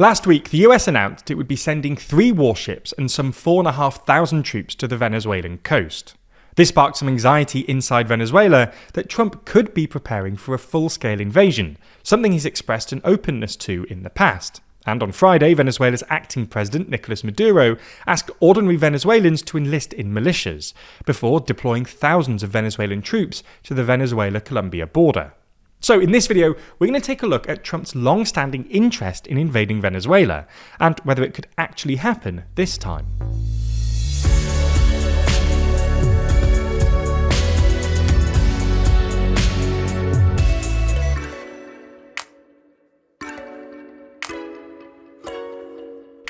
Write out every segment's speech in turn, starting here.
Last week, the US announced it would be sending 3 warships and some 4,500 troops to the Venezuelan coast. This sparked some anxiety inside Venezuela that Trump could be preparing for a full-scale invasion, something he's expressed an openness to in the past. And on Friday, Venezuela's acting president, Nicolas Maduro, asked ordinary Venezuelans to enlist in militias, before deploying thousands of Venezuelan troops to the Venezuela-Colombia border. So in this video, we're going to take a look at Trump's long-standing interest in invading Venezuela, and whether it could actually happen this time.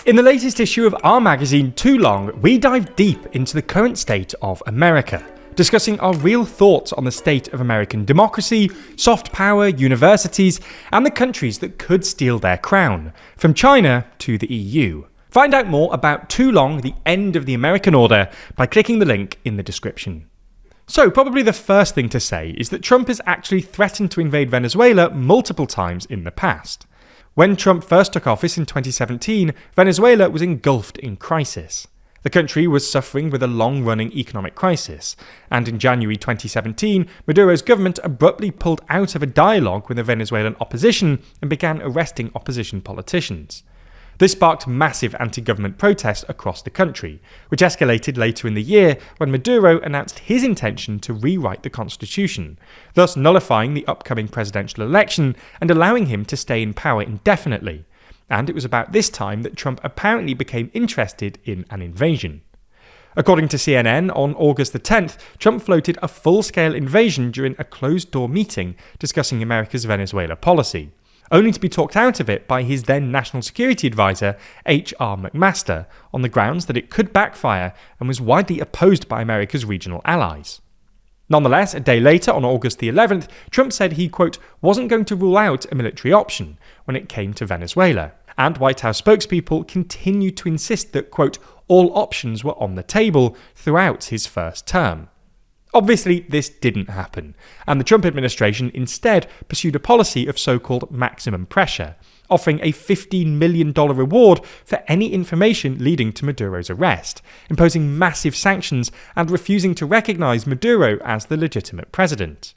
In the latest issue of our magazine, Too Long, we dive deep into the current state of America, discussing our real thoughts on the state of American democracy, soft power, universities, and the countries that could steal their crown, from China to the EU. Find out more about Too Long, the End of the American Order, by clicking the link in the description. So, probably the first thing to say is that Trump has actually threatened to invade Venezuela multiple times in the past. When Trump first took office in 2017, Venezuela was engulfed in crisis. The country was suffering with a long-running economic crisis, and in January 2017, Maduro's government abruptly pulled out of a dialogue with the Venezuelan opposition and began arresting opposition politicians. This sparked massive anti-government protests across the country, which escalated later in the year when Maduro announced his intention to rewrite the constitution, thus nullifying the upcoming presidential election and allowing him to stay in power indefinitely. And it was about this time that Trump apparently became interested in an invasion. According to CNN, on August the 10th, Trump floated a full-scale invasion during a closed-door meeting discussing America's Venezuela policy, only to be talked out of it by his then National Security Advisor, H.R. McMaster, on the grounds that it could backfire and was widely opposed by America's regional allies. Nonetheless, a day later, on August the 11th, Trump said he, quote, wasn't going to rule out a military option when it came to Venezuela. And White House spokespeople continued to insist that, quote, all options were on the table throughout his first term. Obviously, this didn't happen, and the Trump administration instead pursued a policy of so-called maximum pressure, offering a $15 million reward for any information leading to Maduro's arrest, imposing massive sanctions and refusing to recognize Maduro as the legitimate president.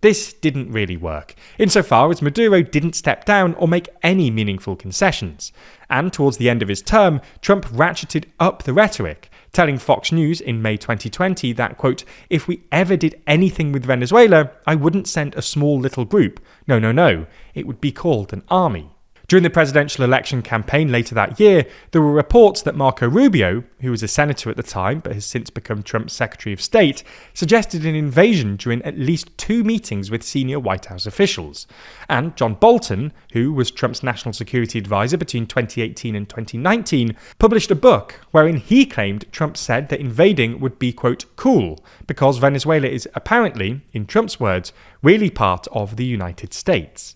This didn't really work, insofar as Maduro didn't step down or make any meaningful concessions, and towards the end of his term, Trump ratcheted up the rhetoric, telling Fox News in May 2020 that, quote, if we ever did anything with Venezuela, I wouldn't send a small little group. No, it would be called an army. During the presidential election campaign later that year, there were reports that Marco Rubio, who was a senator at the time but has since become Trump's Secretary of State, suggested an invasion during at least 2 meetings with senior White House officials. And John Bolton, who was Trump's national security advisor between 2018 and 2019, published a book wherein he claimed Trump said that invading would be, quote, cool, because Venezuela is apparently, in Trump's words, really part of the United States.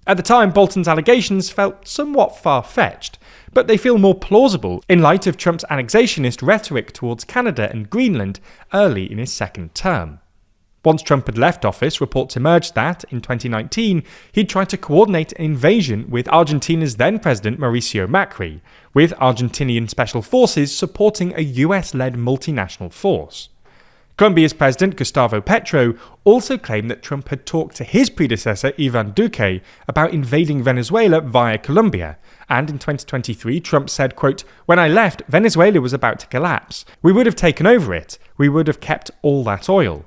At the time, Bolton's allegations felt somewhat far-fetched, but they feel more plausible in light of Trump's annexationist rhetoric towards Canada and Greenland early in his second term. Once Trump had left office, reports emerged that, in 2019, he'd tried to coordinate an invasion with Argentina's then-president Mauricio Macri, with Argentinian special forces supporting a US-led multinational force. Colombia's president, Gustavo Petro, also claimed that Trump had talked to his predecessor, Ivan Duque, about invading Venezuela via Colombia, and in 2023, Trump said, quote, when I left, Venezuela was about to collapse. We would have taken over it. We would have kept all that oil.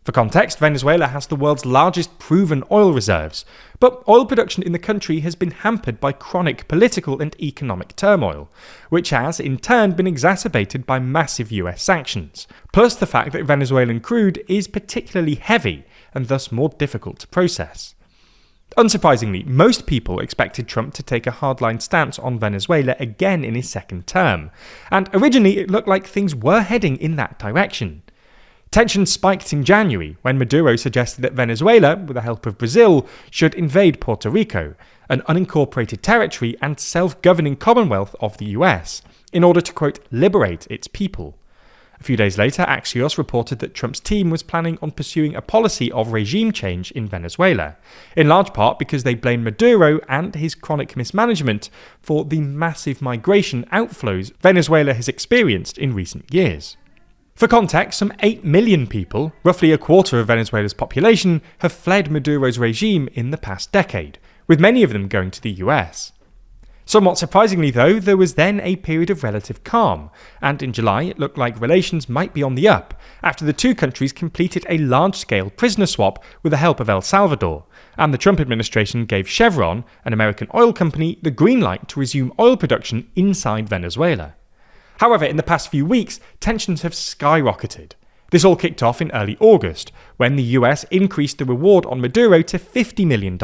For context, Venezuela has the world's largest proven oil reserves, but oil production in the country has been hampered by chronic political and economic turmoil, which has, in turn, been exacerbated by massive US sanctions, plus the fact that Venezuelan crude is particularly heavy and thus more difficult to process. Unsurprisingly, most people expected Trump to take a hardline stance on Venezuela again in his second term, and originally it looked like things were heading in that direction. Tensions spiked in January when Maduro suggested that Venezuela, with the help of Brazil, should invade Puerto Rico, an unincorporated territory and self-governing commonwealth of the US, in order to, quote, liberate its people. A few days later, Axios reported that Trump's team was planning on pursuing a policy of regime change in Venezuela, in large part because they blame Maduro and his chronic mismanagement for the massive migration outflows Venezuela has experienced in recent years. For context, some 8 million people, roughly a quarter of Venezuela's population, have fled Maduro's regime in the past decade, with many of them going to the US. Somewhat surprisingly though, there was then a period of relative calm, and in July it looked like relations might be on the up, after the two countries completed a large-scale prisoner swap with the help of El Salvador, and the Trump administration gave Chevron, an American oil company, the green light to resume oil production inside Venezuela. However, in the past few weeks, tensions have skyrocketed. This all kicked off in early August, when the US increased the reward on Maduro to $50 million,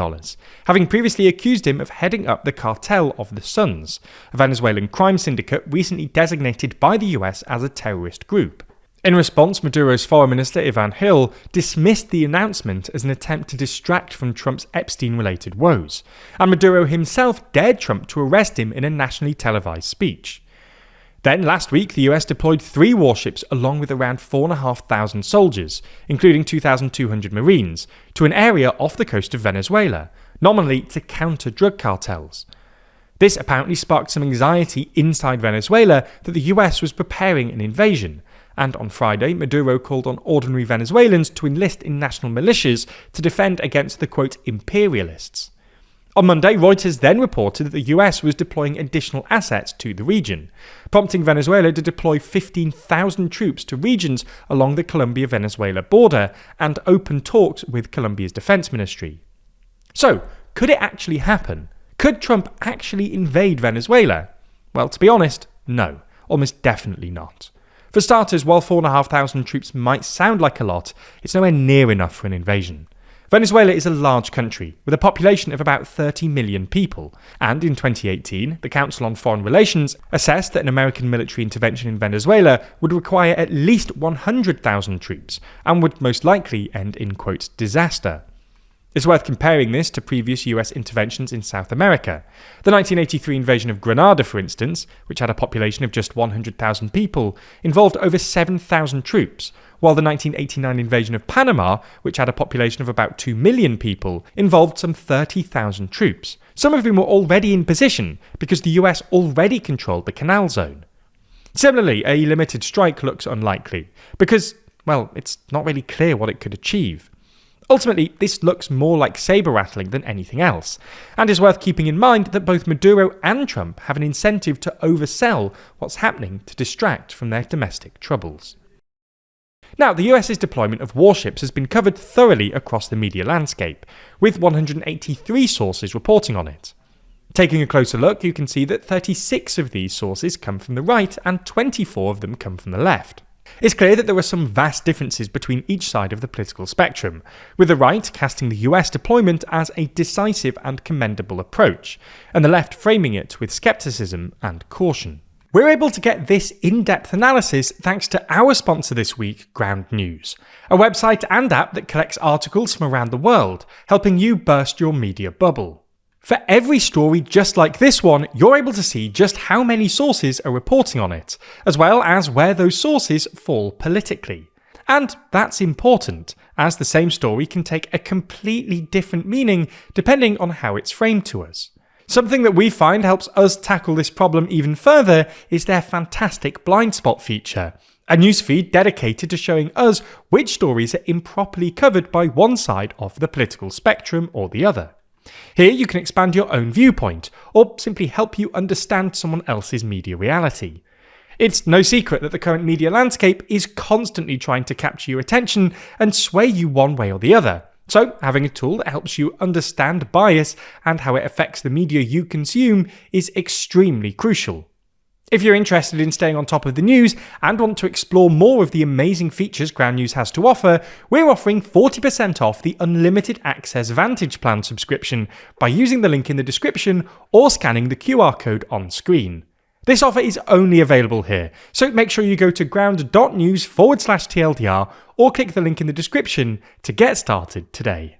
having previously accused him of heading up the Cartel of the Suns, a Venezuelan crime syndicate recently designated by the US as a terrorist group. In response, Maduro's foreign minister Ivan Gil dismissed the announcement as an attempt to distract from Trump's Epstein-related woes, and Maduro himself dared Trump to arrest him in a nationally televised speech. Then, last week, the US deployed 3 warships along with around 4,500 soldiers, including 2,200 Marines, to an area off the coast of Venezuela, nominally to counter drug cartels. This apparently sparked some anxiety inside Venezuela that the US was preparing an invasion, and on Friday, Maduro called on ordinary Venezuelans to enlist in national militias to defend against the quote imperialists. On Monday, Reuters then reported that the US was deploying additional assets to the region, prompting Venezuela to deploy 15,000 troops to regions along the Colombia-Venezuela border and open talks with Colombia's defense ministry. So, could it actually happen? Could Trump actually invade Venezuela? Well, to be honest, no, almost definitely not. For starters, while 4,500 troops might sound like a lot, it's nowhere near enough for an invasion. Venezuela is a large country, with a population of about 30 million people, and in 2018, the Council on Foreign Relations assessed that an American military intervention in Venezuela would require at least 100,000 troops, and would most likely end in, quote, disaster. It's worth comparing this to previous US interventions in South America. The 1983 invasion of Grenada, for instance, which had a population of just 100,000 people, involved over 7,000 troops, while the 1989 invasion of Panama, which had a population of about 2 million people, involved some 30,000 troops, some of whom were already in position because the US already controlled the Canal Zone. Similarly, a limited strike looks unlikely because, well, it's not really clear what it could achieve. Ultimately, this looks more like saber-rattling than anything else, and is worth keeping in mind that both Maduro and Trump have an incentive to oversell what's happening to distract from their domestic troubles. Now, the US's deployment of warships has been covered thoroughly across the media landscape, with 183 sources reporting on it. Taking a closer look, you can see that 36 of these sources come from the right and 24 of them come from the left. It's clear that there are some vast differences between each side of the political spectrum, with the right casting the US deployment as a decisive and commendable approach, and the left framing it with scepticism and caution. We're able to get this in-depth analysis thanks to our sponsor this week, Ground News, a website and app that collects articles from around the world, helping you burst your media bubble. For every story just like this one, you're able to see just how many sources are reporting on it, as well as where those sources fall politically. And that's important, as the same story can take a completely different meaning depending on how it's framed to us. Something that we find helps us tackle this problem even further is their fantastic blind spot feature, a newsfeed dedicated to showing us which stories are improperly covered by one side of the political spectrum or the other. Here you can expand your own viewpoint, or simply help you understand someone else's media reality. It's no secret that the current media landscape is constantly trying to capture your attention and sway you one way or the other. So having a tool that helps you understand bias and how it affects the media you consume is extremely crucial. If you're interested in staying on top of the news and want to explore more of the amazing features Ground News has to offer, we're offering 40% off the Unlimited Access Vantage Plan subscription by using the link in the description or scanning the QR code on screen. This offer is only available here, so make sure you go to ground.news/TLDR or click the link in the description to get started today.